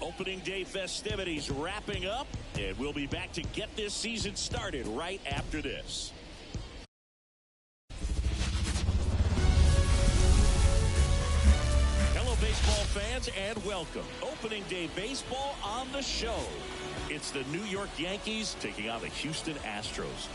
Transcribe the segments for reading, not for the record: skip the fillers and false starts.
Opening day festivities wrapping up, and we'll be back to get this season started right after this. Hello, baseball fans, and welcome. Opening day baseball on the show. It's the New York Yankees taking on the Houston Astros.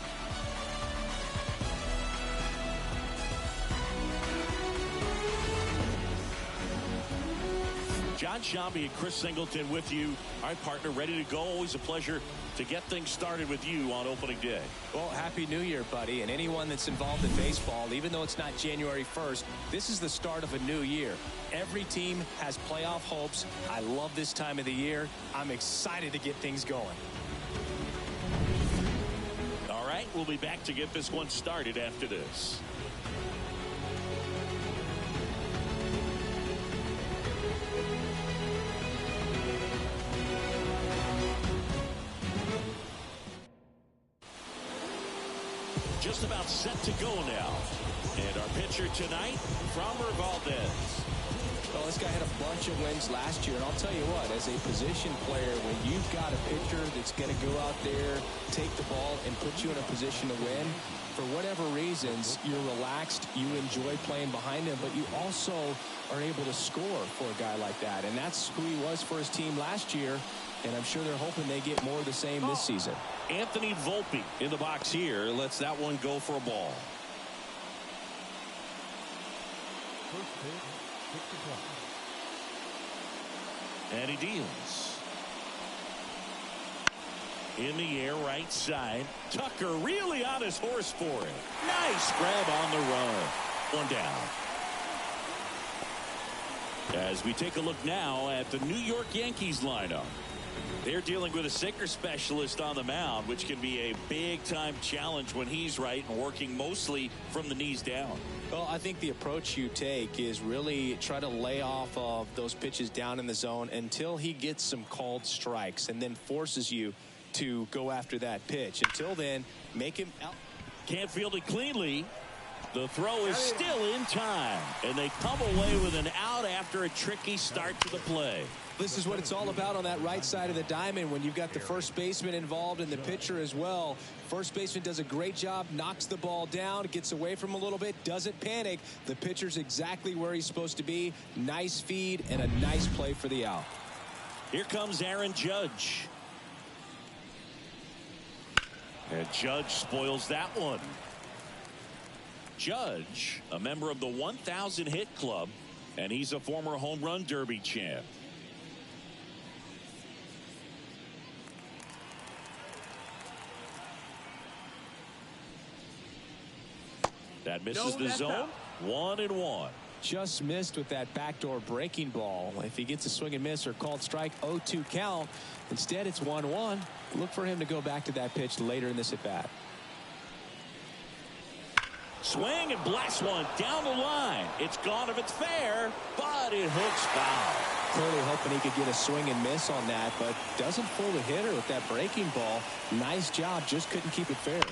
John Shambi and Chris Singleton with you. All right, partner, ready to go. Always a pleasure to get things started with you on opening day. Well, Happy New Year, buddy. And anyone that's involved in baseball, even though it's not January 1st, this is the start of a new year. Every team has playoff hopes. I love this time of the year. I'm excited to get things going. All right, we'll be back to get this one started after this. Just about set to go now. And our pitcher tonight, Framber Valdez. Well, this guy had a bunch of wins last year, and I'll tell you what, as a position player, when you've got a pitcher that's going to go out there, take the ball, and put you in a position to win, for whatever reasons, you're relaxed, you enjoy playing behind him, but you also are able to score for a guy like that. And that's who he was for his team last year, and I'm sure they're hoping they get more of the same this season. Anthony Volpe in the box here. Lets that one go for a ball. And he deals. In the air, right side. Tucker really on his horse for it. Nice grab on the run. One down. As we take a look now at the New York Yankees lineup. They're dealing with a sinker specialist on the mound, which can be a big-time challenge when he's right and working mostly from the knees down. Well, I think the approach you take is really try to lay off of those pitches down in the zone until he gets some called strikes and then forces you to go after that pitch. Until then, make him out. Can't field it cleanly. The throw is still in time, and they come away with an out after a tricky start to the play. This is what it's all about on that right side of the diamond when you've got the first baseman involved and the pitcher as well. First baseman does a great job, knocks the ball down, gets away from him a little bit, doesn't panic. The pitcher's exactly where he's supposed to be. Nice feed and a nice play for the out. Here comes Aaron Judge. And Judge spoils that one. Judge, a member of the 1,000 hit club, and he's a former home run derby champ. That misses the zone. 1-1. Just missed with that backdoor breaking ball. If he gets a swing and miss or called strike, 0-2 count. Instead, it's 1-1. Look for him to go back to that pitch later in this at bat. Swing and blast one down the line. It's gone if it's fair, but it hooks foul. Clearly hoping he could get a swing and miss on that, but doesn't fool the hitter with that breaking ball. Nice job, just couldn't keep it fair.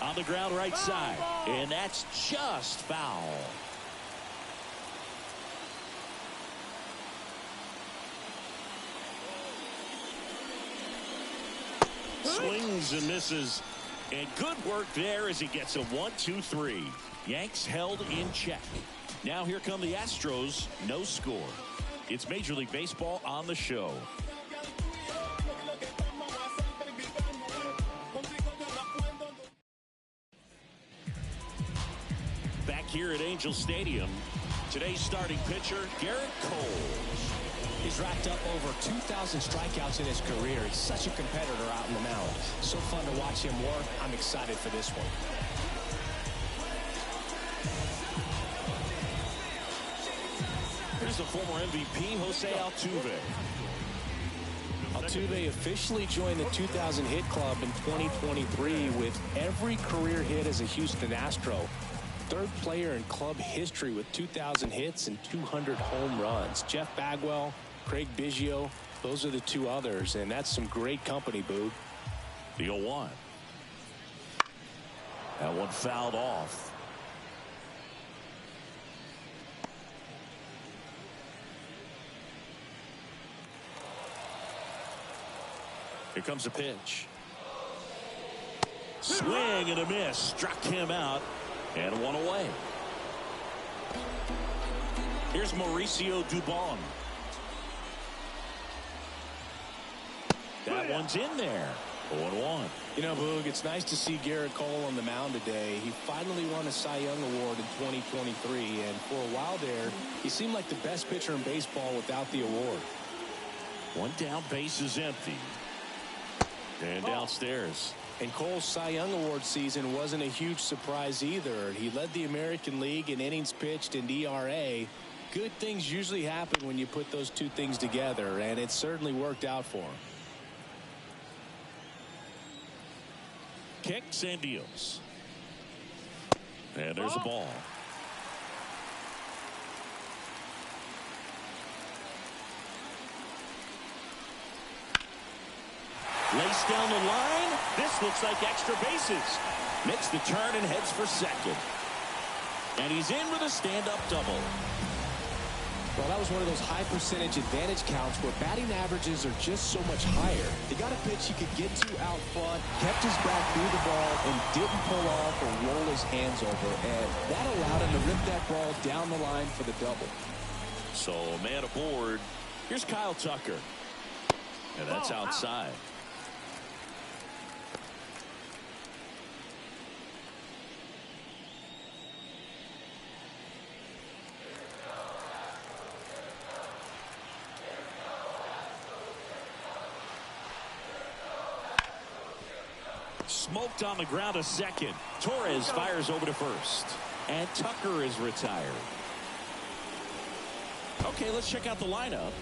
On the ground right side, and that's just foul. Swings and misses. And good work there as he gets a 1-2-3. Yanks held in check. Now here come the Astros. No score. It's Major League Baseball on the show. Back here at Angel Stadium, today's starting pitcher, Garrett Cole. He's racked up over 2,000 strikeouts in his career. He's such a competitor out in the mound. So fun to watch him work. I'm excited for this one. Here's the former MVP, Jose Altuve. Altuve officially joined the 2,000 hit club in 2023 with every career hit as a Houston Astro. Third player in club history with 2,000 hits and 200 home runs. Jeff Bagwell, Craig Biggio, those are the two others, and that's some great company, Boog. The 0-1. That one fouled off. Here comes a pitch. Swing and a miss. Struck him out. And one away. Here's Mauricio Dubon. That one's in there. 0-1. You know, Boog, it's nice to see Garrett Cole on the mound today. He finally won a Cy Young Award in 2023, and for a while there, he seemed like the best pitcher in baseball without the award. One down, base is empty. And downstairs. And Cole's Cy Young Award season wasn't a huge surprise either. He led the American League in innings pitched and ERA. Good things usually happen when you put those two things together, and it certainly worked out for him. Kicks and deals. And there's a ball. Lace down the line. This looks like extra bases. Makes the turn and heads for second. And he's in with a stand-up double. Well, that was one of those high percentage advantage counts where batting averages are just so much higher. He got a pitch he could get to out front, kept his back through the ball, and didn't pull off or roll his hands over. And that allowed him to rip that ball down the line for the double. So a man aboard. Here's Kyle Tucker. And that's outside. Smoked on the ground, a second. Torres fires over to first. And Tucker is retired. Okay, let's check out the lineup.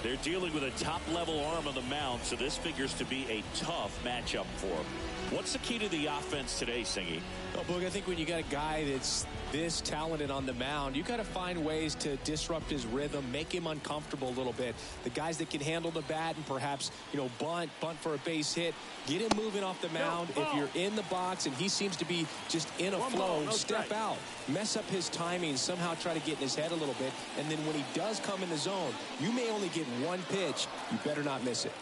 They're dealing with a top-level arm on the mound, so this figures to be a tough matchup for them. What's the key to the offense today, Singy? Well, Boog, I think when you got a guy that's this talented on the mound, you got to find ways to disrupt his rhythm, make him uncomfortable a little bit. The guys that can handle the bat and perhaps, bunt for a base hit, get him moving off the mound. If you're in the box and he seems to be just in a flow, step out, mess up his timing, somehow try to get in his head a little bit. And then when he does come in the zone, you may only get one pitch. You better not miss it.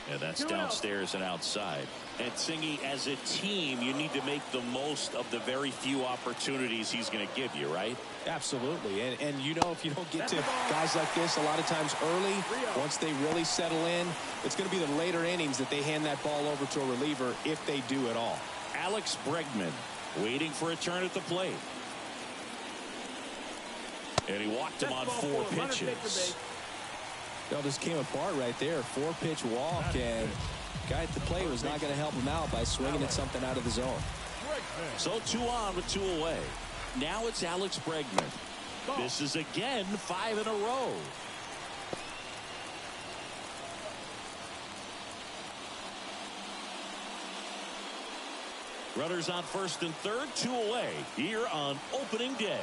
Yeah, that's downstairs and outside. And Singy, as a team, you need to make the most of the very few opportunities he's going to give you, right? Absolutely. And if you don't get to guys like this a lot of times early, once they really settle in, it's going to be the later innings that they hand that ball over to a reliever if they do at all. Alex Bregman waiting for a turn at the plate. And he walked him on 4 pitches. Well, this came apart right there. 4-pitch walk, and guy at the plate was not going to help him out by swinging at something out of the zone. So 2 on with 2 away. Now it's Alex Bregman. This is again 5 in a row. Runners on first and third, 2 away here on opening day.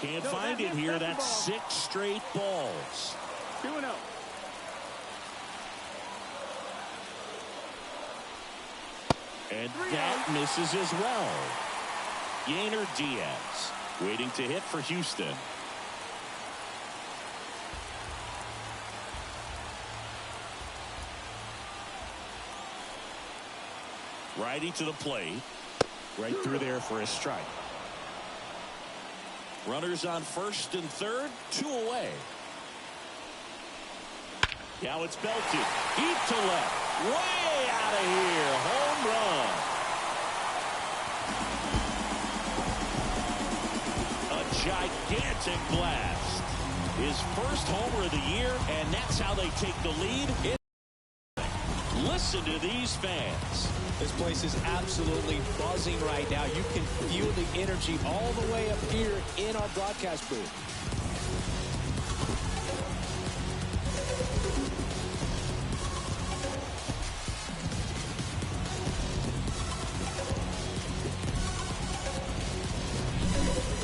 Can't find it here. That's 6 straight balls. 2-0. And that misses as well. Yainer Diaz waiting to hit for Houston. Righty to the plate. Right through there for a strike. Runners on first and third, 2 away. Now it's belted. Deep to left. Way out of here. Home run. A gigantic blast. His first homer of the year, and that's how they take the lead. Listen to these fans. This place is absolutely buzzing right now. You can feel the energy all the way up here in our broadcast booth.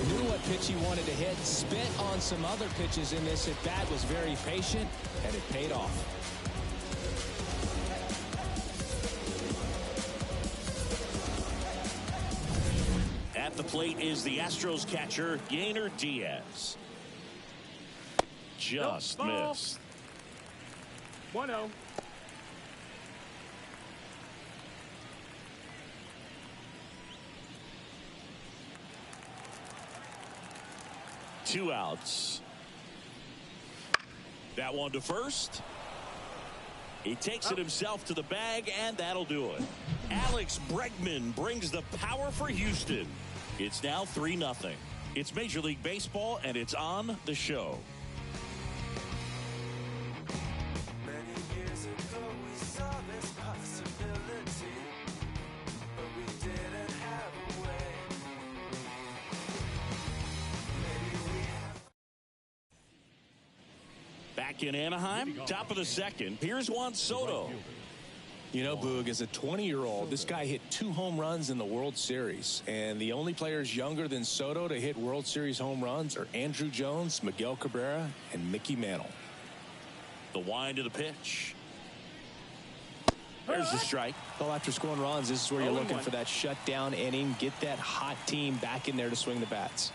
Knew what pitch he wanted to hit, spent on some other pitches in this at bat, was very patient, and it paid off. At the plate is the Astros catcher, Yainer Diaz. Just missed. 1-0. Two outs. That one to first. He takes it himself to the bag, and that'll do it. Alex Bregman brings the power for Houston. It's now 3-0. It's Major League Baseball, and it's on the show. Many years ago we saw this possibility, but we didn't have a way. Maybe we have. Back in Anaheim, top of the second. Here's Juan Soto. You know, Boog, as a 20-year-old, this guy hit 2 home runs in the World Series. And the only players younger than Soto to hit World Series home runs are Andruw Jones, Miguel Cabrera, and Mickey Mantle. The wind of the pitch. There's the strike. Well, after scoring runs, this is where you're looking for that shutdown inning. Get that hot team back in there to swing the bats.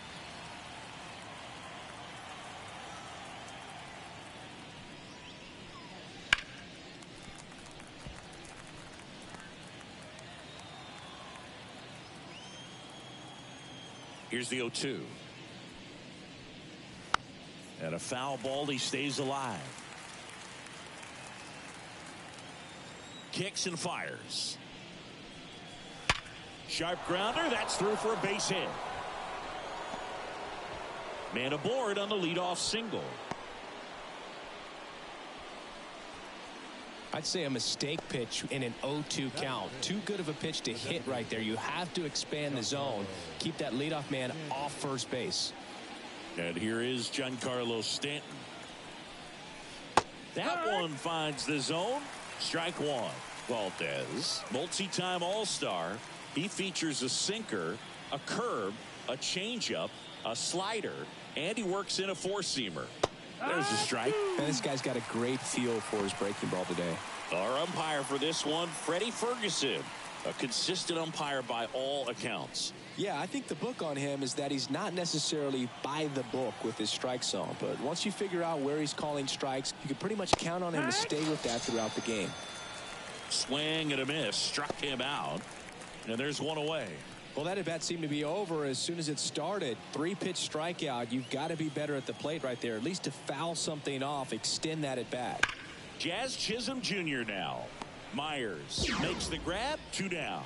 Here's the 0-2. And a foul ball. He stays alive. Kicks and fires. Sharp grounder. That's through for a base hit. Man aboard on the leadoff single. I'd say a mistake pitch in an 0-2 count. Too good of a pitch to hit right there. You have to expand the zone. Keep that leadoff man off first base. And here is Giancarlo Stanton. That one finds the zone. Strike one. Valdez, multi-time All-Star. He features a sinker, a curve, a changeup, a slider, and he works in a four-seamer. There's a strike. And this guy's got a great feel for his breaking ball today. Our umpire for this one, Freddie Ferguson. A consistent umpire by all accounts. Yeah, I think the book on him is that he's not necessarily by the book with his strike zone. But once you figure out where he's calling strikes, you can pretty much count on him to stay with that throughout the game. Swing and a miss. Struck him out. And there's one away. Well, that at-bat seemed to be over as soon as it started. 3-pitch strikeout. You've got to be better at the plate right there. At least to foul something off, extend that at-bat. Jazz Chisholm Jr. now. Myers makes the grab. 2 down.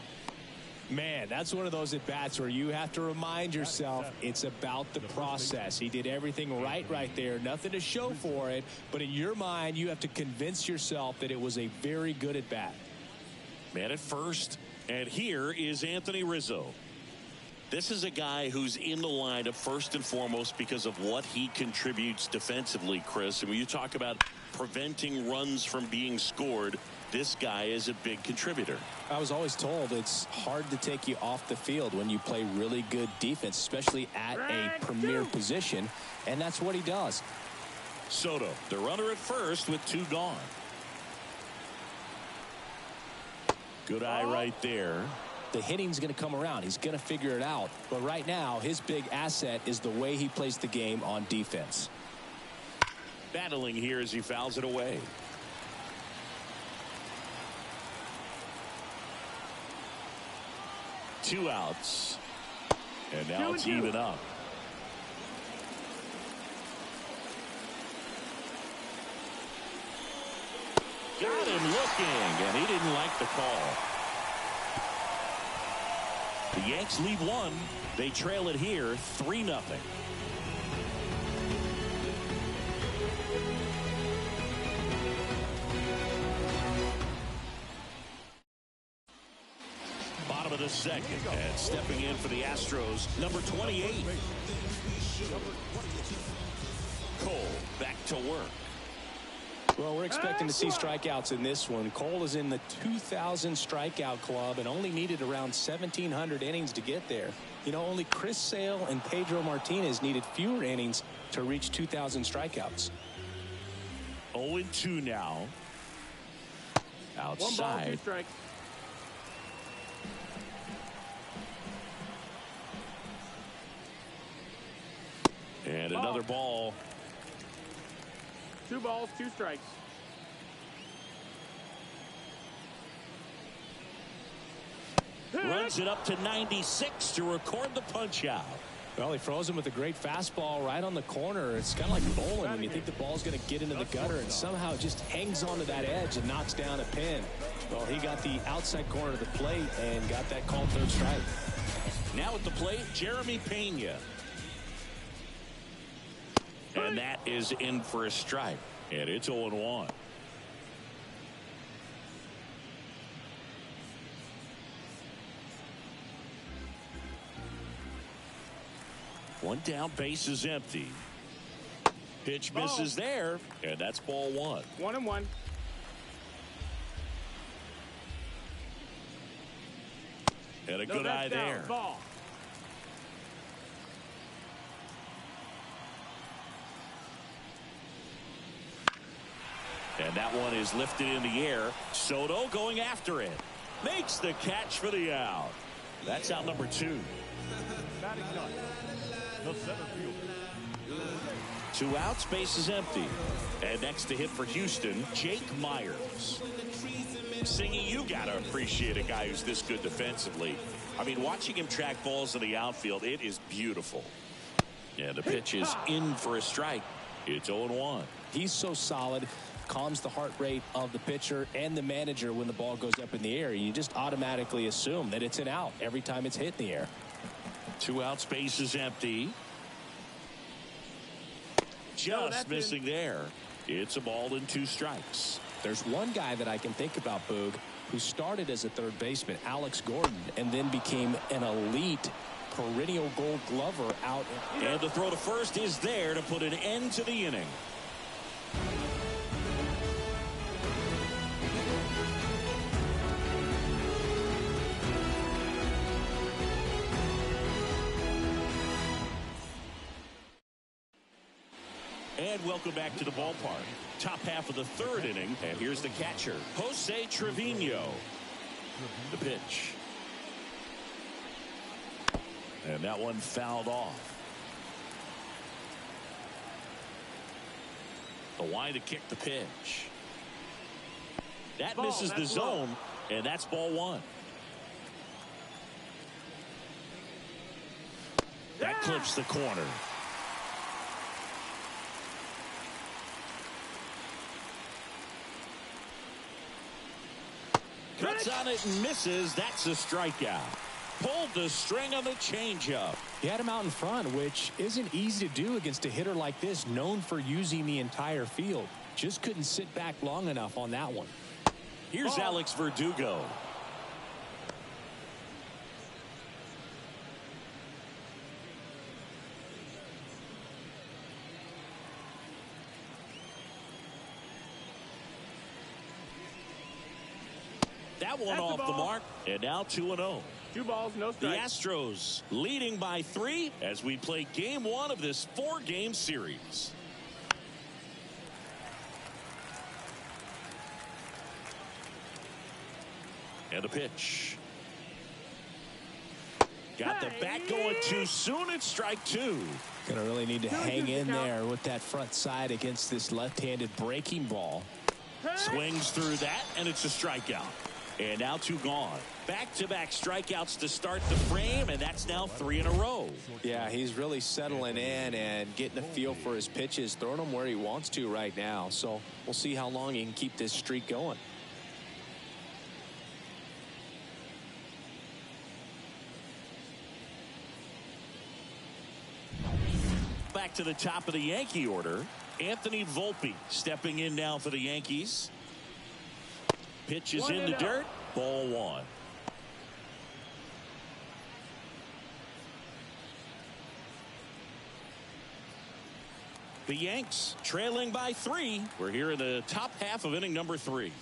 Man, that's one of those at-bats where you have to remind yourself it's about the process. He did everything right there. Nothing to show for it. But in your mind, you have to convince yourself that it was a very good at-bat. Man at first. And here is Anthony Rizzo. This is a guy who's in the lineup first and foremost because of what he contributes defensively, Chris. And when you talk about preventing runs from being scored, this guy is a big contributor. I was always told it's hard to take you off the field when you play really good defense, especially at a premier position. And that's what he does. Soto, the runner at first with 2 gone. Good eye right there. The hitting's going to come around. He's going to figure it out. But right now, his big asset is the way he plays the game on defense. Battling here as he fouls it away. Two outs. And now it's even up. Got him looking, and he didn't like the call. The Yanks lead 1. They trail it here 3-0. Bottom of the second, and stepping in for the Astros, number 28. Cole back to work. Well, we're expecting to see strikeouts in this one. Cole is in the 2,000 strikeout club and only needed around 1,700 innings to get there. You know, only Chris Sale and Pedro Martinez needed fewer innings to reach 2,000 strikeouts. 0-2 now. Outside. 1 ball, 2 strikes. And another ball. 2 balls, 2 strikes. Runs it up to 96 to record the punch out. Well, he froze him with a great fastball right on the corner. It's kind of like bowling when you think the ball's going to get into the gutter and somehow it just hangs onto that edge and knocks down a pin. Well, he got the outside corner of the plate and got that called third strike. Now at the plate, Jeremy Pena. And that is in for a strike. And it's 0-1. One down, base is empty. Pitch misses there, and that's ball 1. 1-1. And a good eye there. Ball. And that one is lifted in the air. Soto going after it. Makes the catch for the out. That's out number 2. Batting done. The center fielder. 2 outs, base is empty. And next to hit for Houston, Jake Myers. Singy, you got to appreciate a guy who's this good defensively. I mean, watching him track balls in the outfield, it is beautiful. Yeah, the pitch is in for a strike. It's 0-1. He's so solid, calms the heart rate of the pitcher and the manager when the ball goes up in the air. You just automatically assume that it's an out every time it's hit in the air. 2 outs, base is empty. Just missing there. It's a ball and 2 strikes. There's one guy that I can think about, Boog, who started as a third baseman, Alex Gordon, and then became an elite perennial gold glover out. And the throw to first is there to put an end to the inning. And welcome back to the ballpark. Top half of the 3rd inning. And here's the catcher, Jose Trevino. The pitch. And that one fouled off. The line to kick the pitch. That misses the zone. And that's ball 1. That clips the corner. Cuts on it and misses. That's a strikeout. Pulled the string on the changeup. He had him out in front, which isn't easy to do against a hitter like this, known for using the entire field. Just couldn't sit back long enough on that one. Here's Alex Verdugo. That one off the mark, and now 2-0. 2 balls, no The strikes. Astros leading by 3 as we play game 1 of this 4-game series. And a pitch. Got the bat going too soon. It's strike 2. Gonna really need to hang in there with that front side against this left-handed breaking ball. Swings through that, and it's a strikeout. And now 2 gone. Back-to-back strikeouts to start the frame, and that's now 3 in a row. Yeah, he's really settling in and getting a feel for his pitches, throwing them where he wants to right now. So we'll see how long he can keep this streak going. Back to the top of the Yankee order. Anthony Volpe stepping in now for the Yankees. Pitch is in the dirt. Ball 1. The Yanks trailing by 3. We're here in the top half of inning number 3.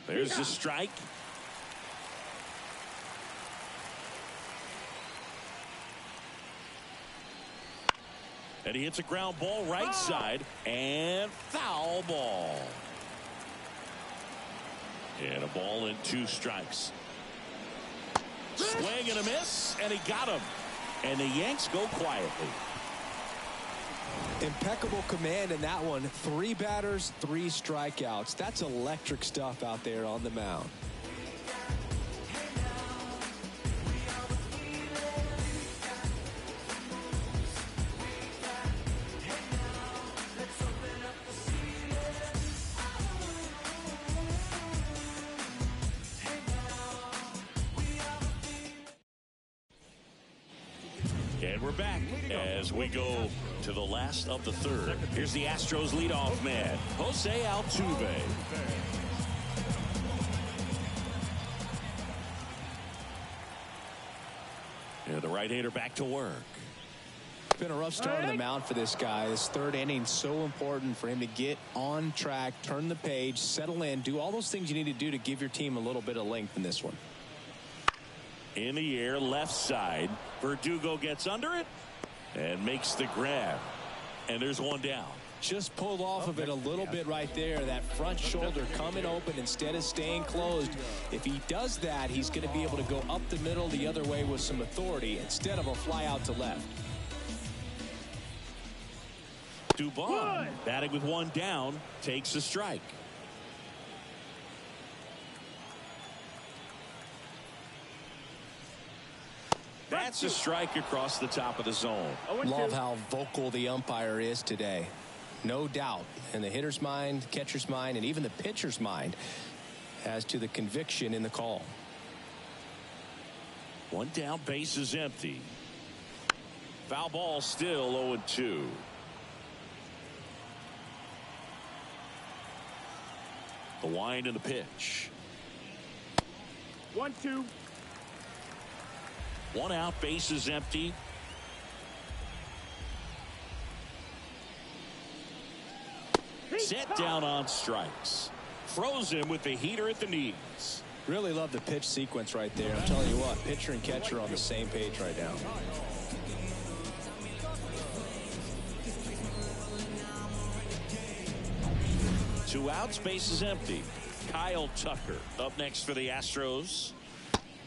There's the strike. And he hits a ground ball right side, and foul ball. And a ball and 2 strikes. Swing and a miss, and he got him. And the Yanks go quietly. Impeccable command in that one. 3 batters, 3 strikeouts. That's electric stuff out there on the mound. And we're back as we go to the last of the third. Here's the Astros leadoff man, Jose Altuve. And the right-hander back to work. It's been a rough start on the mound for this guy. This third inning so important for him to get on track, turn the page, settle in, do all those things you need to do to give your team a little bit of length in this one. In the air, left side. Verdugo gets under it and makes the grab. And there's one down. Just pulled off of it a little bit right there. That front shoulder coming open instead of staying closed. If he does that, he's going to be able to go up the middle the other way with some authority instead of a fly out to left. Dubon, batting with one down, takes a strike. That's a strike across the top of the zone. Love how vocal the umpire is today. No doubt in the hitter's mind, catcher's mind, and even the pitcher's mind as to the conviction in the call. One down, base is empty. Foul ball, still 0-2. The wind and the pitch. 1-2. One out, base is empty. Set down on strikes. Froze him with the heater at the knees. Really love the pitch sequence right there. I'm telling you what, pitcher and catcher are on the same page right now. Two outs, base is empty. Kyle Tucker up next for the Astros.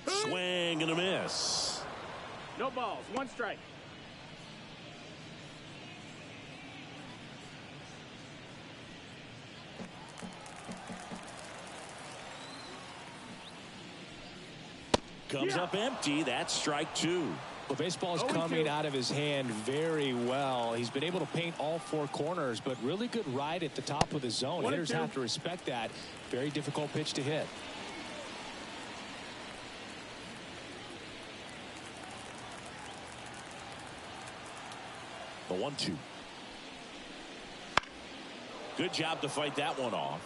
Swing and a miss. No balls. 1 strike. Comes up empty. That's strike 2. Well, baseball is coming out of his hand very well. He's been able to paint all 4 corners, but really good ride at the top of the zone. Hitters have to respect that. Very difficult pitch to hit. The 1-2. Good job to fight that one off.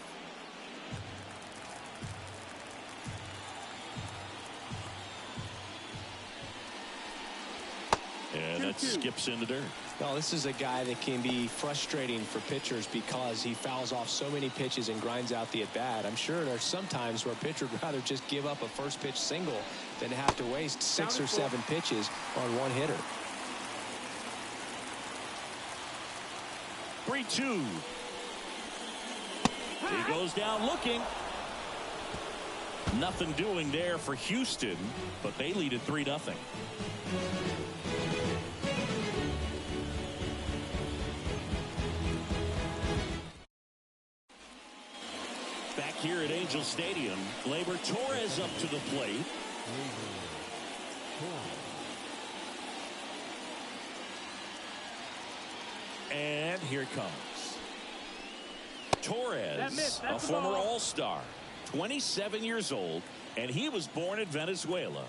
And that skips in the dirt. Well, this is a guy that can be frustrating for pitchers because he fouls off so many pitches and grinds out the at-bat. I'm sure there's some times where a pitcher would rather just give up a first pitch single than have to waste 6 or 7 pitches on one hitter. 3-2. He goes down looking. Nothing doing there for Houston, but they lead at 3-0. Back here at Angel Stadium, Gleyber Torres up to the plate. And here it comes. Torres, a former All-Star, 27 years old, and he was born in Venezuela.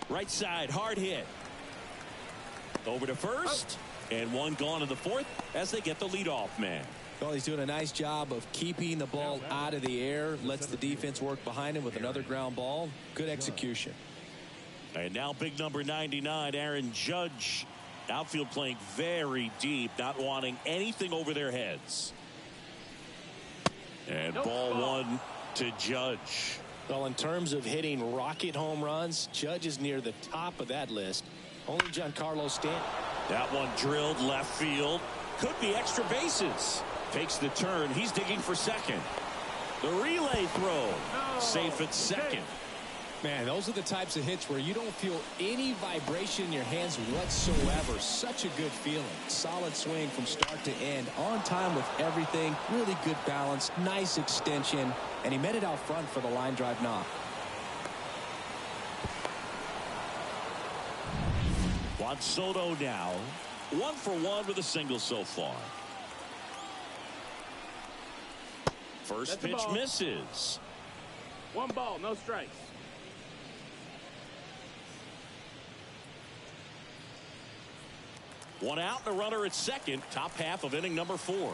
Right side, hard hit. Over to first, and one gone in the 4th as they get the leadoff man. Well, he's doing a nice job of keeping the ball out of the air, lets the defense work behind him with another ground ball. Good execution. And now big number 99, Aaron Judge. Outfield playing very deep, not wanting anything over their heads. And ball 1 to Judge. Well, in terms of hitting rocket home runs, Judge is near the top of that list. Only Giancarlo Stanton. That one drilled left field. Could be extra bases. Takes the turn. He's digging for second. The relay throw. Safe at second. Man, those are the types of hits where you don't feel any vibration in your hands whatsoever. Such a good feeling. Solid swing from start to end. On time with everything. Really good balance. Nice extension. And he met it out front for the line drive knock. Juan Soto now 1 for 1 with a single so far. First pitch misses. 1 ball, no strikes. One out and a runner at second. Top half of inning number 4.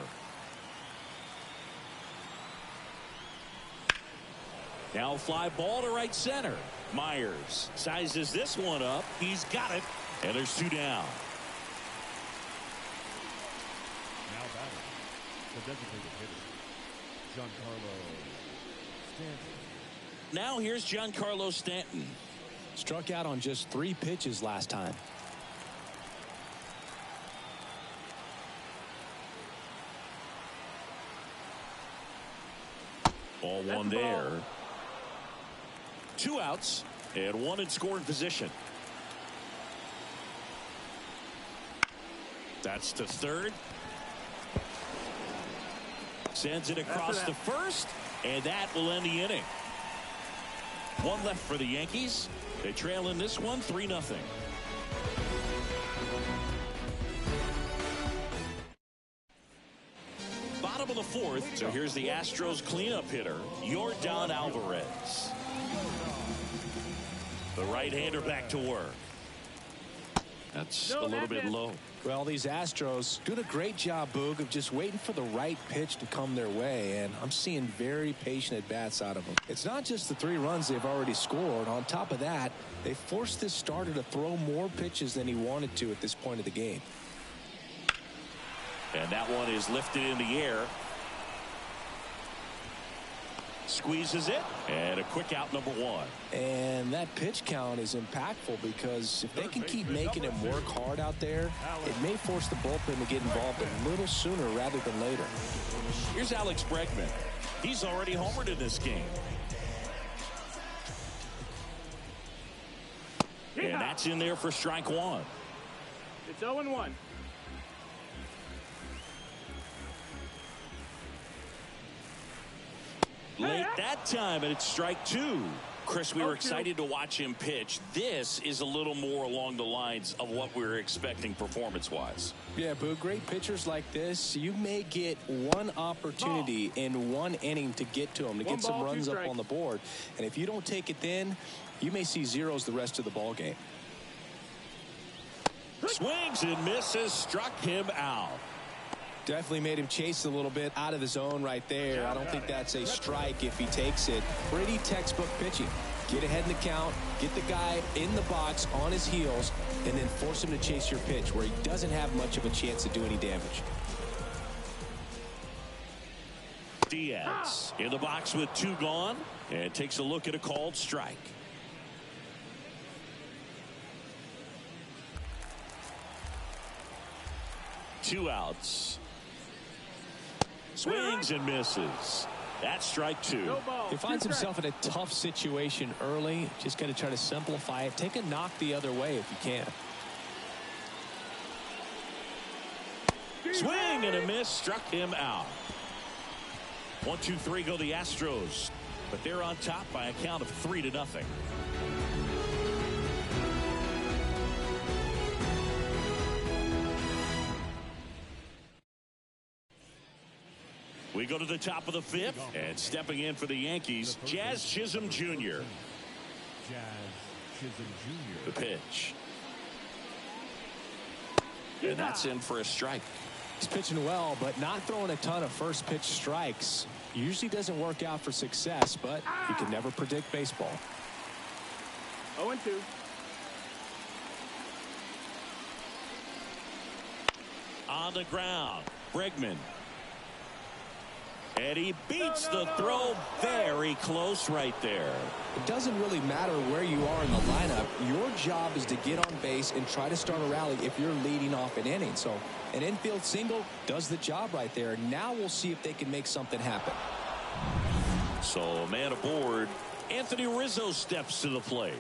Now a fly ball to right center. Myers sizes this one up. He's got it. And there's 2 down. Now batting, the designated hitter, Giancarlo Stanton. Now here's Giancarlo Stanton. Struck out on just 3 pitches last time. Ball 1 there. 2 outs and 1 in scoring position. That's to third. Sends it across the first, and that will end the inning. 1 left for the Yankees. They trail in this one 3-0. Bottom of the 4th, so here's the Astros cleanup hitter, Yordan Alvarez. The right-hander back to work. That's a little bit low. Well, these Astros doing a great job, Boog, of just waiting for the right pitch to come their way, and I'm seeing very patient at-bats out of them. It's not just the 3 runs they've already scored. On top of that, they forced this starter to throw more pitches than he wanted to at this point of the game. And that one is lifted in the air. Squeezes it, and a quick out number 1. And that pitch count is impactful because if they can keep making him work hard out there, it may force the bullpen to get involved a little sooner rather than later. Here's Alex Bregman. He's already homered in this game. And that's in there for strike 1. It's 0-1. Late that time, and it's strike 2. Chris, we were excited to watch him pitch. This is a little more along the lines of what we were expecting performance-wise. Yeah, Boo, great pitchers like this, you may get one opportunity in one inning to get to them, to get some runs up on the board. And if you don't take it then, you may see zeros the rest of the ball game. Swings and misses, struck him out. Definitely made him chase a little bit out of the zone right there. I don't think that's a strike if he takes it. Pretty textbook pitching. Get ahead in the count, get the guy in the box on his heels, and then force him to chase your pitch where he doesn't have much of a chance to do any damage. Diaz in the box with 2 gone, and takes a look at a called strike. Two outs. Swings and misses. That's strike 2. He finds himself in a tough situation early. Just got to try to simplify it. Take a knock the other way if you can. Swing and a miss, struck him out. 1, 2, 3 go the Astros, but they're on top by a count of 3-0. We go to the top of the 5th, and stepping in for the Yankees, Jazz Chisholm Jr. Jazz Chisholm Jr. The pitch. And that's in for a strike. He's pitching well, but not throwing a ton of first pitch strikes. Usually doesn't work out for success, but you can never predict baseball. 0-2. On the ground, Bregman. And he beats the throw very close right there. It doesn't really matter where you are in the lineup. Your job is to get on base and try to start a rally if you're leading off an inning. So an infield single does the job right there. Now we'll see if they can make something happen. So a man aboard. Anthony Rizzo steps to the plate.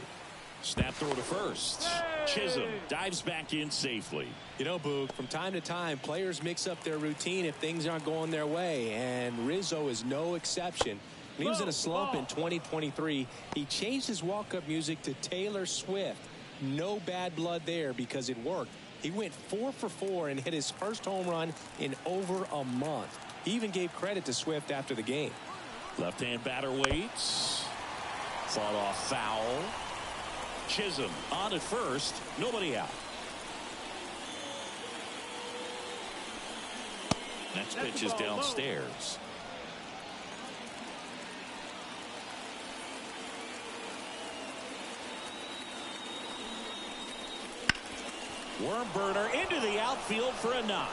Snap throw to first. Chisholm dives back in safely. You know, Boog, from time to time, players mix up their routine if things aren't going their way, and Rizzo is no exception. When he was in a slump in 2023, he changed his walk-up music to Taylor Swift. No bad blood there because it worked. He went 4 for 4 and hit his first home run in over a month. He even gave credit to Swift after the game. Left-hand batter waits. Fought off foul. Chisholm on at first. Nobody out. Next pitch is downstairs. Worm burner into the outfield for a knock.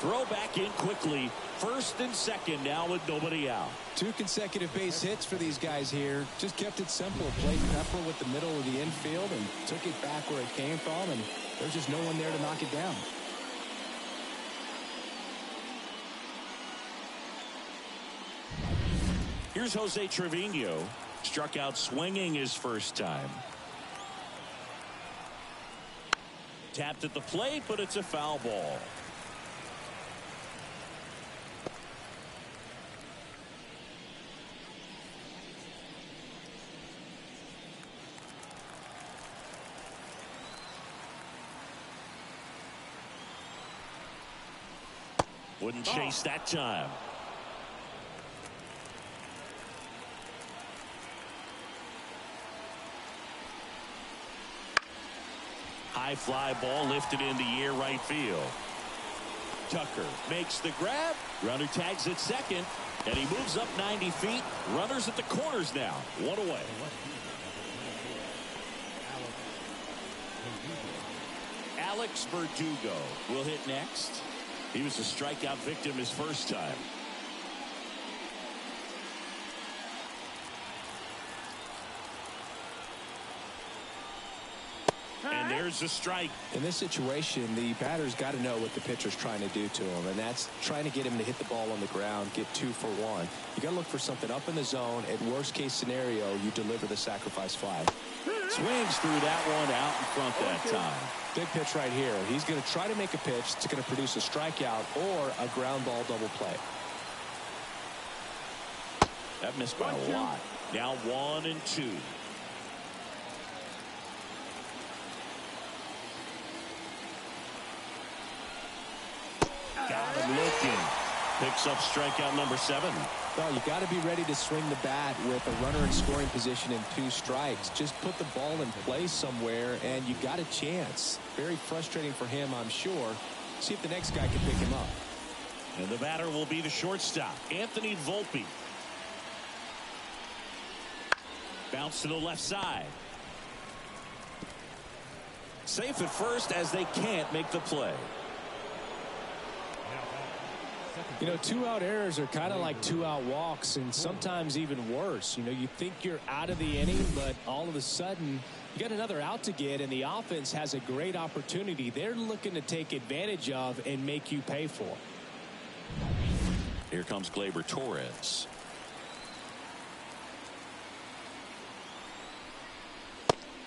Throw back in quickly. First and second now with nobody out. 2 consecutive base hits for these guys here. Just kept it simple. Played pepper with the middle of the infield and took it back where it came from, and there's just no one there to knock it down. Here's Jose Trevino. Struck out swinging his first time. Tapped at the plate, but it's a foul ball. Wouldn't chase that time. High fly ball lifted in the air right field. Tucker makes the grab. Runner tags at second, and he moves up 90 feet. Runners at the corners now. 1 away. Alex Verdugo will hit next. He was a strikeout victim his first time. And there's a strike. In this situation, the batter's got to know what the pitcher's trying to do to him, and that's trying to get him to hit the ball on the ground, get 2 for 1. You got to look for something up in the zone. At worst case scenario, you deliver the sacrifice fly. Swings through that one out in front that time. Big pitch right here. He's going to try to make a pitch that's going to produce a strikeout or a ground ball double play. That missed by a lot. Now 1 and 2. Got him looking. Picks up strikeout number 7. Well, you got to be ready to swing the bat with a runner in scoring position and 2 strikes. Just put the ball in play somewhere, and you got a chance. Very frustrating for him, I'm sure. See if the next guy can pick him up. And the batter will be the shortstop, Anthony Volpe. Bounce to the left side. Safe at first as they can't make the play. You know, 2-out errors are kind of like 2-out walks, and sometimes even worse. You know, you think you're out of the inning, but all of a sudden you got another out to get, and the offense has a great opportunity they're looking to take advantage of and make you pay for. Here comes Gleyber Torres.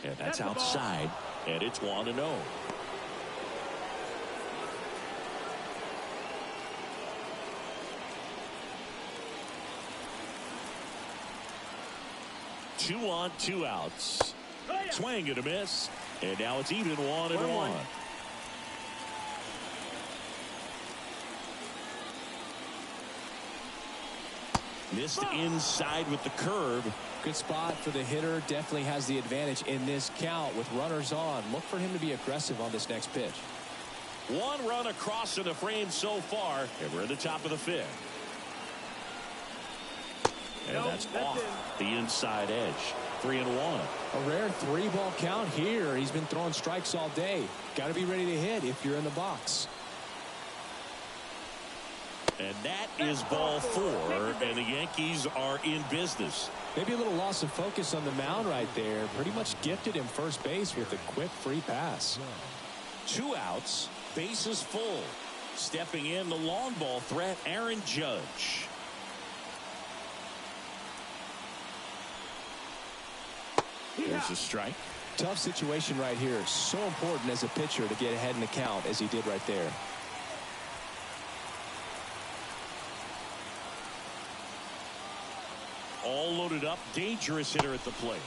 And that's outside, and it's 1-0. Two on, 2 outs. Swing and a miss. And now it's even 1-1. Missed inside with the curve. Good spot for the hitter. Definitely has the advantage in this count with runners on. Look for him to be aggressive on this next pitch. 1 run across in the frame so far, and we're at the top of the 5th. And that's off the inside edge. 3-1. A rare 3-ball count here. He's been throwing strikes all day. Got to be ready to hit if you're in the box. And that is ball 4, and the Yankees are in business. Maybe a little loss of focus on the mound right there. Pretty much gifted him first base with a quick free pass. 2 outs, bases full. Stepping in the long ball threat, Aaron Judge. There's a strike. Tough situation right here. So important as a pitcher to get ahead in the count as he did right there. All loaded up, dangerous hitter at the plate.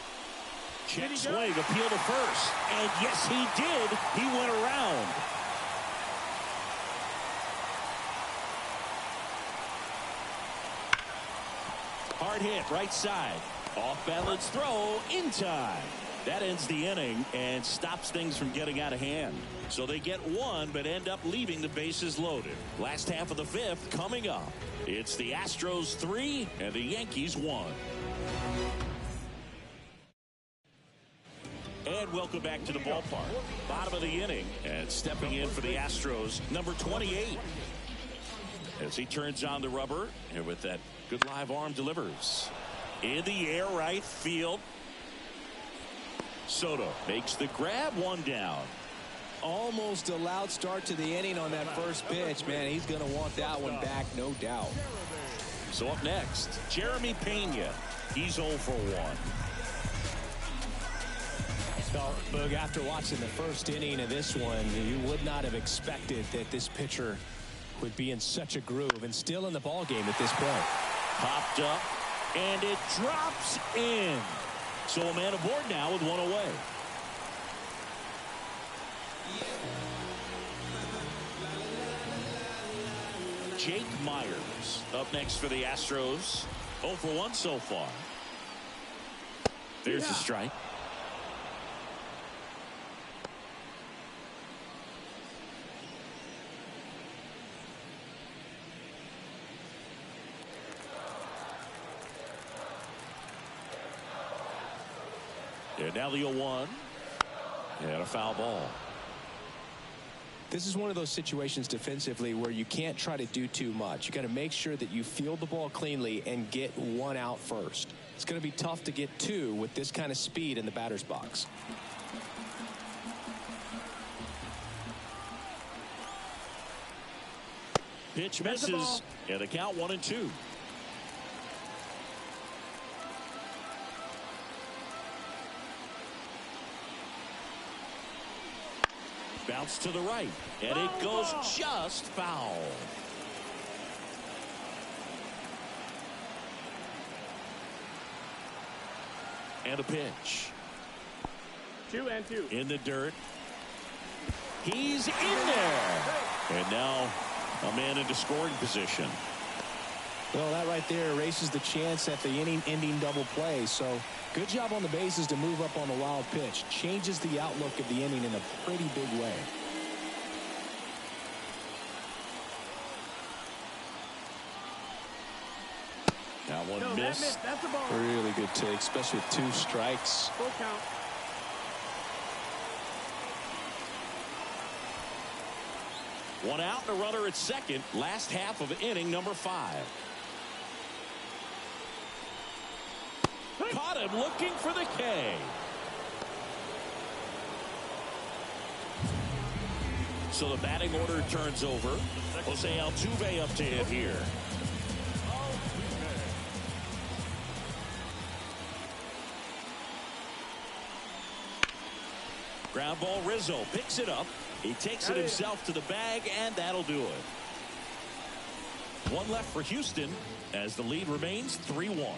Check swing, appeal to first. And yes, he did. He went around. Hard hit, right side. Off balance throw, in time. That ends the inning and stops things from getting out of hand. So they get 1, but end up leaving the bases loaded. Last half of the 5th coming up. It's the Astros 3 and the Yankees 1. And welcome back to the ballpark. Bottom of the inning, and stepping in for the Astros, number 28. As he turns on the rubber, and with that good live arm delivers. In the air, right field. Soto makes the grab, 1 down. Almost a loud start to the inning on that first pitch. Man, he's going to want that one back, no doubt. So up next, Jeremy Pena. He's 0 for 1. So, Boog, after watching the first inning of this one, you would not have expected that this pitcher would be in such a groove and still in the ball game at this point. Popped up, and it drops in. So a man aboard now with 1 away. Jake Myers up next for the Astros. 0 for 1 so far. There's the strike. And now the 0-1. And a foul ball. This is one of those situations defensively where you can't try to do too much. You got to make sure that you field the ball cleanly and get 1 out first. It's going to be tough to get 2 with this kind of speed in the batter's box. Pitch misses, and the count 1-2. Bounce to the right, and it goes just foul. And a pitch. 2-2. In the dirt. He's in there. And now a man into scoring position. Well, that right there erases the chance at the inning-ending double play. So good job on the bases to move up on the wild pitch. Changes the outlook of the inning in a pretty big way. That one missed. That's a ball. Really good take, especially with 2 strikes. Full count. One out and a runner at second. Last half of inning number 5. Caught him looking for the K. So the batting order turns over. Jose Altuve up to hit here. Ground ball, Rizzo picks it up. He takes it himself to the bag, and that'll do it. 1 left for Houston as the lead remains 3-1.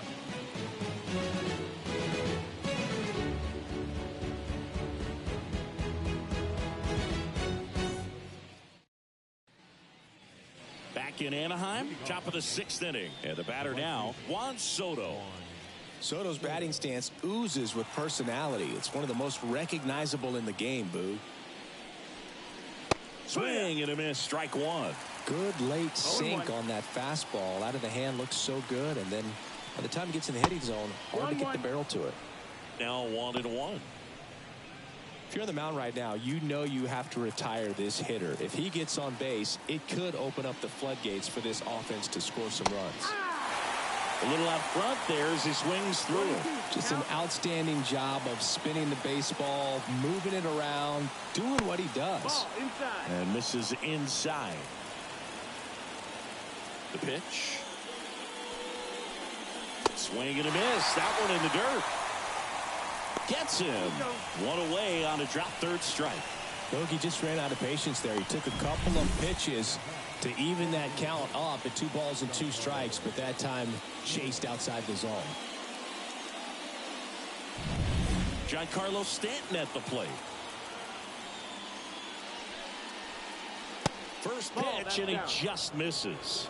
Back in Anaheim, top of the 6th inning. And the batter now, Juan Soto. Soto's batting stance oozes with personality. It's one of the most recognizable in the game, Boo. Swing and a miss, strike 1. Good late sink on that fastball. Out of the hand, looks so good. And then by the time it gets in the hitting zone, hard to get the barrel to it. Now 1-1. If you're on the mound right now, you know you have to retire this hitter. If he gets on base, it could open up the floodgates for this offense to score some runs. A little out front there as he swings through it. Just an outstanding job of spinning the baseball, moving it around, doing what he does. Ball inside. And misses inside. The pitch. Swing and a miss. That one in the dirt. Gets him. One away on a drop third strike. Bogey just ran out of patience there. He took a couple of pitches to even that count up at 2 balls and 2 strikes, but that time chased outside the zone. Giancarlo Stanton at the plate. First pitch, and he just misses.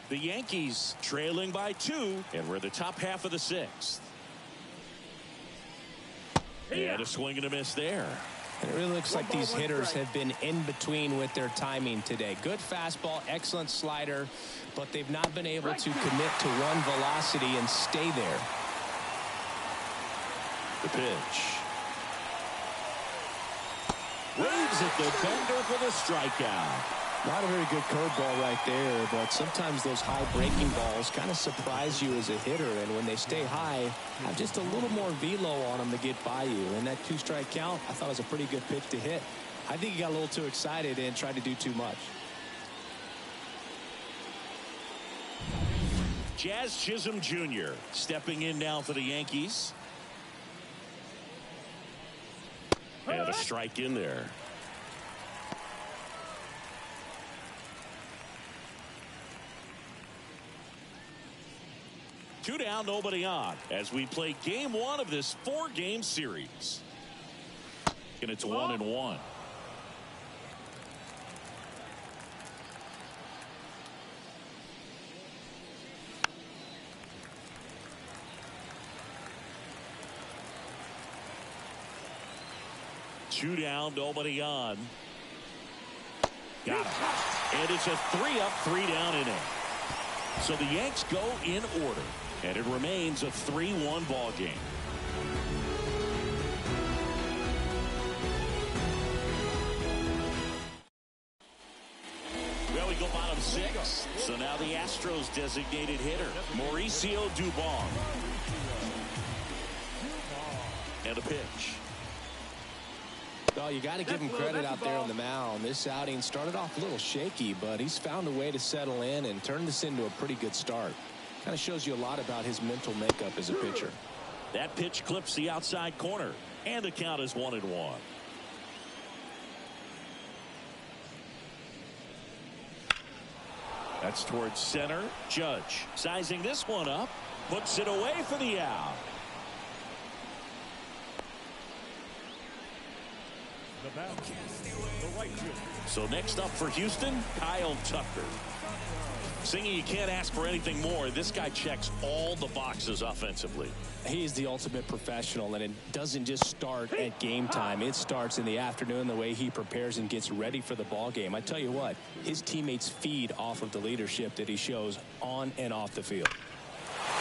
The Yankees trailing by 2, and we're the top half of the 6th. And a swing and a miss there. And it really looks like these hitters have been in between with their timing today. Good fastball, excellent slider, but they've not been able to commit to one velocity and stay there. The pitch. Waves at the bender for the strikeout. Not a very good curveball right there, but sometimes those high breaking balls kind of surprise you as a hitter, and when they stay high, have just a little more velo on them to get by you. And that 2-strike count, I thought was a pretty good pitch to hit. I think he got a little too excited and tried to do too much. Jazz Chisholm Jr. stepping in now for the Yankees. And a strike in there. Two down, nobody on, as we play game 1 of this 4-game series. And it's 1-1. Two down, nobody on. Got it. And it's a 3-up, 3-down inning. So the Yanks go in order. And it remains a 3-1 ball game. Well, we go bottom 6. So now the Astros designated hitter, Mauricio Dubon. And a pitch. Well, you got to give him credit out there on the mound. This outing started off a little shaky, but he's found a way to settle in and turn this into a pretty good start. Kind of shows you a lot about his mental makeup as a pitcher. That pitch clips the outside corner, and the count is 1-1. That's towards center. Judge sizing this one up, puts it away for the out. The bat, the right fielder. So next up for Houston, Kyle Tucker. Singing, you can't ask for anything more. This guy checks all the boxes offensively. He is the ultimate professional, and it doesn't just start at game time. It starts in the afternoon, the way he prepares and gets ready for the ball game. I tell you what, his teammates feed off of the leadership that he shows on and off the field.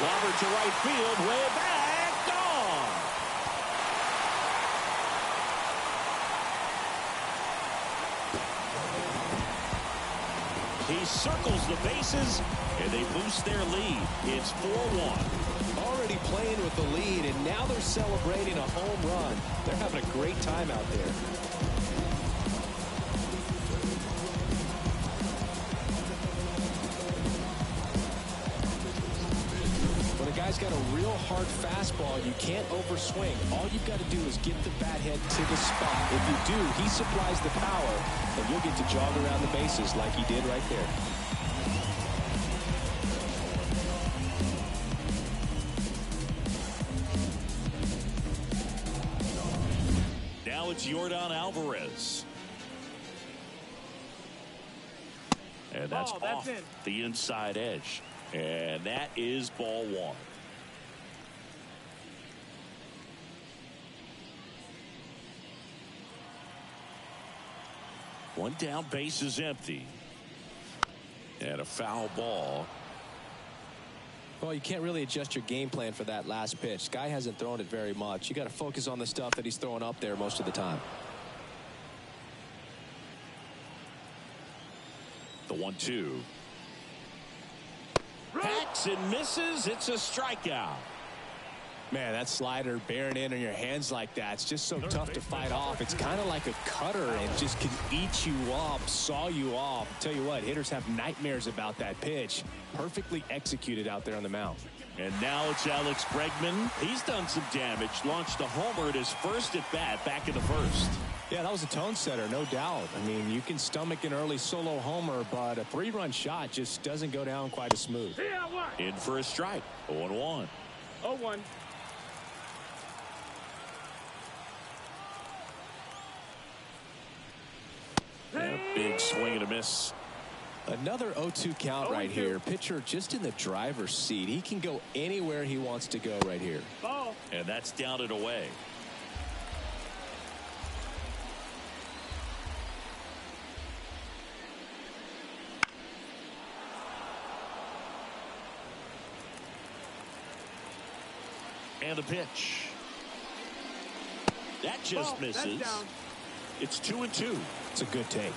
Robert to right field, way back, gone. He circles the bases, and they boost their lead. It's 4-1. Already playing with the lead, and now they're celebrating a home run. They're having a great time out there. When a guy's got a real hard fastball, you can't overswing. All you've got to do is get the bat head to the spot. If you do, he supplies the power, and you'll get to jog around the bases like he did right there. Now it's Yordan Alvarez. And that's off the inside edge. And that is ball 1. One down, base is empty. And a foul ball. Well, you can't really adjust your game plan for that last pitch. Guy hasn't thrown it very much. You got to focus on the stuff that he's throwing up there most of the time. The 1-2. Hacks and misses. It's a strikeout. Man, that slider bearing in on your hands like that, it's just so tough to fight off. It's kind of like a cutter and just can eat you up, saw you off. I'll tell you what, hitters have nightmares about that pitch. Perfectly executed out there on the mound. And now it's Alex Bregman. He's done some damage. Launched a homer at his first at bat back in the first. Yeah, that was a tone setter, no doubt. I mean, you can stomach an early solo homer, but a 3-run shot just doesn't go down quite as smooth. In for a strike. 0-1. 0-1. And a big swing and a miss. Another 0-2 count right here. Pitcher just in the driver's seat. He can go anywhere he wants to go right here. Ball. And that's down and away. And the pitch. That just misses. It's 2-2. It's a good take.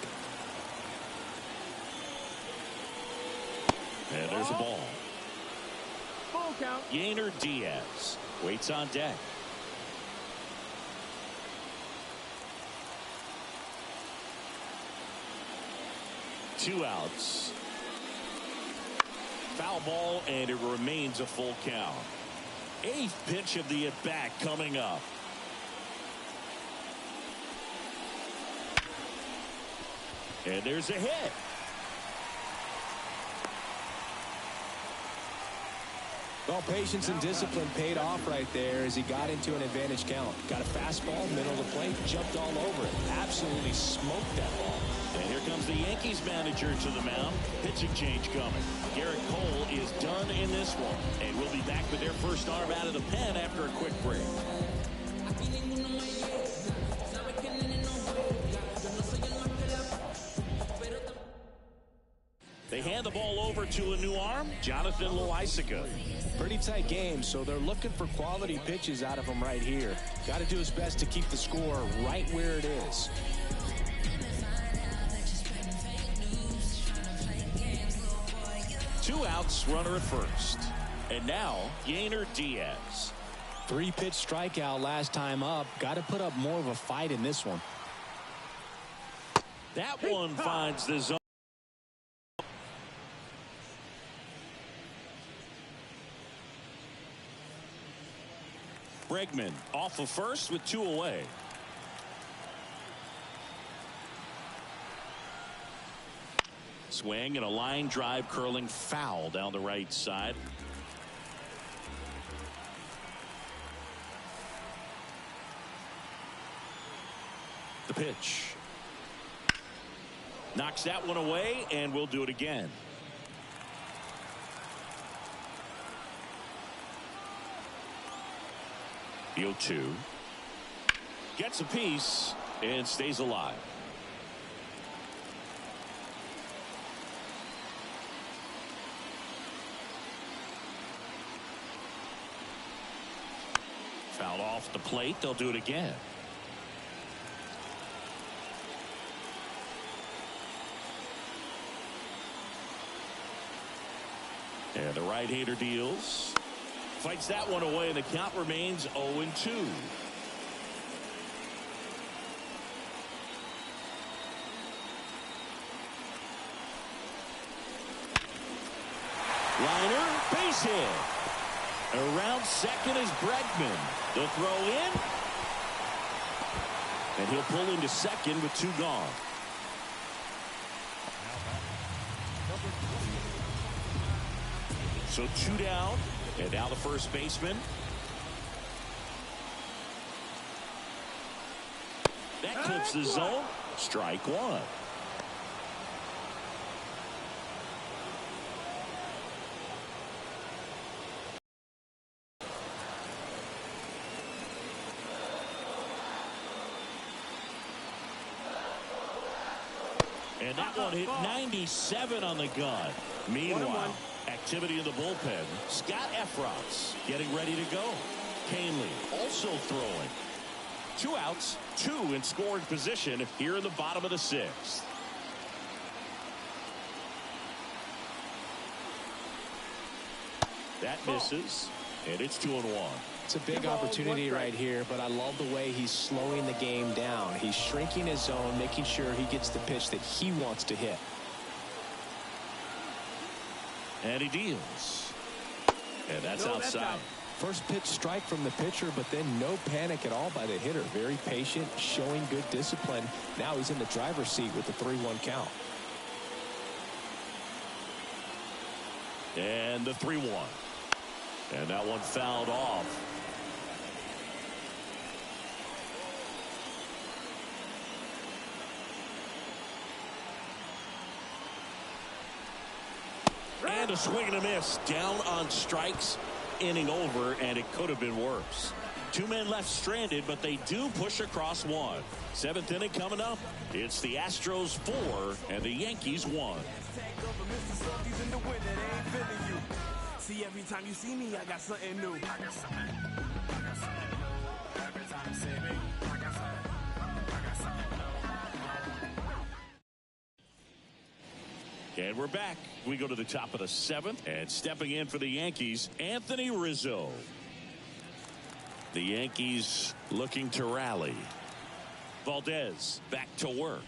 And there's a ball. Full count. Yainer Diaz waits on deck. Two outs. Foul ball, and it remains a full count. 8th pitch of the at-bat coming up. And there's a hit. Well, patience and discipline paid off right there as he got into an advantage count. Got a fastball, middle of the plate, jumped all over it. Absolutely smoked that ball. And here comes the Yankees manager to the mound. Pitching change coming. Garrett Cole is done in this one. And we'll be back with their first arm out of the pen after a quick break. They hand the ball over to a new arm, Jonathan Loaisiga. Pretty tight game, so they're looking for quality pitches out of him right here. Got to do his best to keep the score right where it is. Two outs, runner at first. And now, Yainer Diaz. 3-pitch strikeout last time up. Got to put up more of a fight in this one. That one finds the zone. Bregman off of first with 2 away. Swing and a line drive curling foul down the right side. The pitch. Knocks that one away, and we'll do it again. The 0-2. Gets a piece and stays alive. Fouled off the plate. They'll do it again. And the right-hander deals. Fights that one away, and the count remains 0-2. Liner, base hit. Around second is Bregman. The throw in. And he'll pull into second with 2 gone. So 2 down. And now the first baseman. That clips the zone. Strike 1. And that one hit 97 on the gun. Meanwhile, at Activity in the bullpen. Scott Efron's getting ready to go. Canley also throwing. 2 outs, 2 in scoring position here in the bottom of the 6th. That misses, and it's 2-1. It's a big opportunity right here, but I love the way he's slowing the game down. He's shrinking his zone, making sure he gets the pitch that he wants to hit. And he deals. And that's outside. First pitch strike from the pitcher, but then no panic at all by the hitter. Very patient, showing good discipline. Now he's in the driver's seat with the 3-1 count. And the 3-1. And that one fouled off. And a swing and a miss. Down on strikes. Inning over, and it could have been worse. 2 men left stranded, but they do push across 1. 7th inning coming up. It's the Astros 4 and the Yankees 1. See, every time you see me, I got something new. And we're back. We go to the top of the 7th, and stepping in for the Yankees, Anthony Rizzo. The Yankees looking to rally. Valdez back to work.